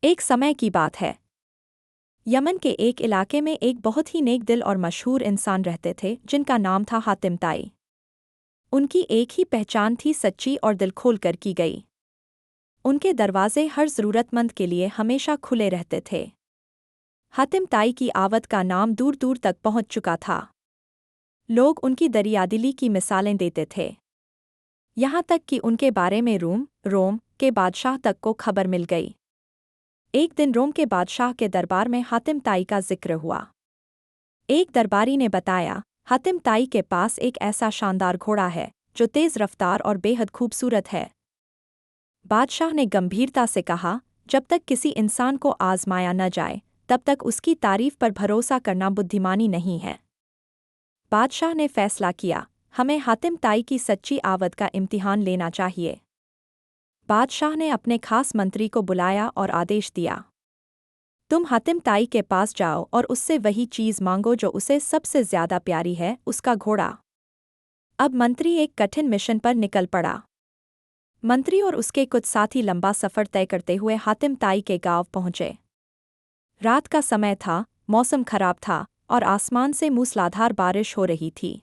एक समय की बात है। यमन के एक इलाके में एक बहुत ही नेक दिल और मशहूर इंसान रहते थे जिनका नाम था हातिम ताई। उनकी एक ही पहचान थी, सच्ची और दिल खोल कर की गई। उनके दरवाजे हर ज़रूरतमंद के लिए हमेशा खुले रहते थे। हातिम ताई की आवत का नाम दूर दूर तक पहुंच चुका था। लोग उनकी दरियादिली की मिसालें देते थे। यहाँ तक कि उनके बारे में रोम के बादशाह तक को खबर मिल गई। एक दिन रोम के बादशाह के दरबार में हातिम ताई का जिक्र हुआ। एक दरबारी ने बताया, हातिम ताई के पास एक ऐसा शानदार घोड़ा है जो तेज़ रफ्तार और बेहद खूबसूरत है। बादशाह ने गंभीरता से कहा, जब तक किसी इंसान को आजमाया न जाए तब तक उसकी तारीफ पर भरोसा करना बुद्धिमानी नहीं है। बादशाह ने फैसला किया, हमें हातिम ताई की सच्ची आवत का इम्तिहान लेना चाहिए। बादशाह ने अपने खास मंत्री को बुलाया और आदेश दिया, तुम हातिम ताई के पास जाओ और उससे वही चीज़ मांगो जो उसे सबसे ज्यादा प्यारी है, उसका घोड़ा। अब मंत्री एक कठिन मिशन पर निकल पड़ा। मंत्री और उसके कुछ साथी लंबा सफर तय करते हुए हातिम ताई के गांव पहुंचे। रात का समय था, मौसम खराब था और आसमान से मूसलाधार बारिश हो रही थी।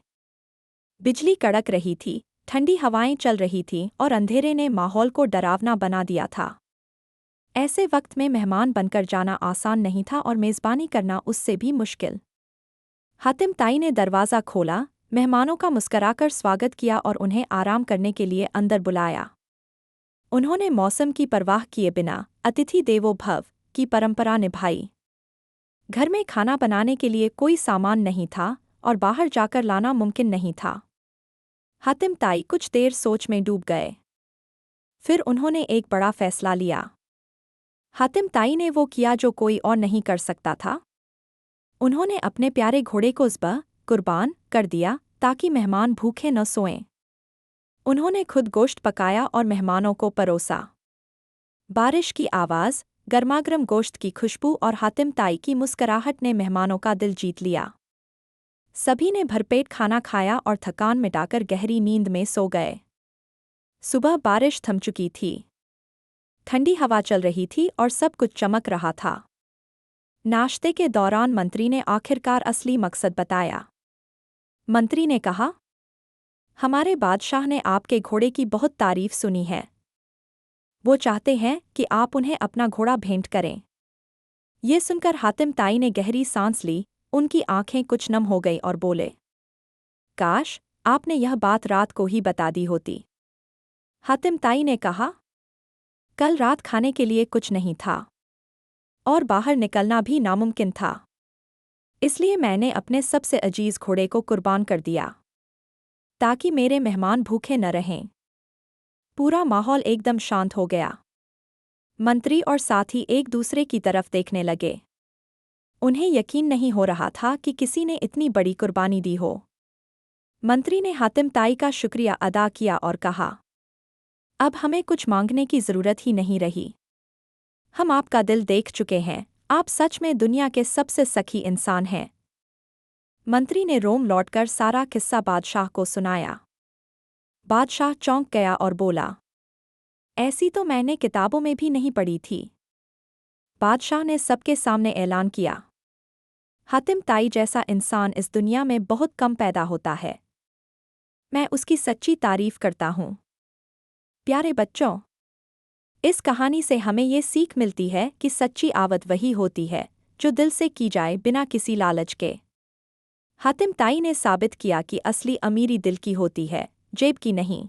बिजली कड़क रही थी, ठंडी हवाएं चल रही थीं और अंधेरे ने माहौल को डरावना बना दिया था। ऐसे वक्त में मेहमान बनकर जाना आसान नहीं था और मेज़बानी करना उससे भी मुश्किल। हातिम ताई ने दरवाज़ा खोला, मेहमानों का मुस्कराकर स्वागत किया और उन्हें आराम करने के लिए अंदर बुलाया। उन्होंने मौसम की परवाह किए बिना अतिथि देवो भव की परंपरा निभाई। घर में खाना बनाने के लिए कोई सामान नहीं था और बाहर जाकर लाना मुमकिन नहीं था। हातिम ताई कुछ देर सोच में डूब गए। फिर उन्होंने एक बड़ा फैसला लिया। हातिम ताई ने वो किया जो कोई और नहीं कर सकता था। उन्होंने अपने प्यारे घोड़े को कुर्बान कर दिया ताकि मेहमान भूखे न सोएं। उन्होंने खुद गोश्त पकाया और मेहमानों को परोसा। बारिश की आवाज़, गर्मागर्म गोश्त की खुशबू और हातिम ताई की मुस्कराहट ने मेहमानों का दिल जीत लिया। सभी ने भरपेट खाना खाया और थकान मिटाकर गहरी नींद में सो गए। सुबह बारिश थम चुकी थी। ठंडी हवा चल रही थी और सब कुछ चमक रहा था। नाश्ते के दौरान मंत्री ने आखिरकार असली मकसद बताया। मंत्री ने कहा, हमारे बादशाह ने आपके घोड़े की बहुत तारीफ सुनी है। वो चाहते हैं कि आप उन्हें अपना घोड़ा भेंट करें। ये सुनकर हातिम ताई ने गहरी सांस ली, उनकी आंखें कुछ नम हो गई और बोले, काश आपने यह बात रात को ही बता दी होती। हातिम ताई ने कहा, कल रात खाने के लिए कुछ नहीं था और बाहर निकलना भी नामुमकिन था। इसलिए मैंने अपने सबसे अजीज घोड़े को कुर्बान कर दिया ताकि मेरे मेहमान भूखे न रहें। पूरा माहौल एकदम शांत हो गया। मंत्री और साथी एक दूसरे की तरफ देखने लगे। उन्हें यकीन नहीं हो रहा था कि किसी ने इतनी बड़ी कुर्बानी दी हो। मंत्री ने हातिम ताई का शुक्रिया अदा किया और कहा, अब हमें कुछ मांगने की जरूरत ही नहीं रही। हम आपका दिल देख चुके हैं, आप सच में दुनिया के सबसे सखी इंसान हैं। मंत्री ने रोम लौटकर सारा किस्सा बादशाह को सुनाया। बादशाह चौंक गया और बोला, ऐसी तो मैंने किताबों में भी नहीं पढ़ी थी। बादशाह ने सबके सामने ऐलान किया, हातिम ताई जैसा इंसान इस दुनिया में बहुत कम पैदा होता है। मैं उसकी सच्ची तारीफ करता हूँ। प्यारे बच्चों, इस कहानी से हमें ये सीख मिलती है कि सच्ची आवत वही होती है जो दिल से की जाए बिना किसी लालच के। हातिम ताई ने साबित किया कि असली अमीरी दिल की होती है, जेब की नहीं।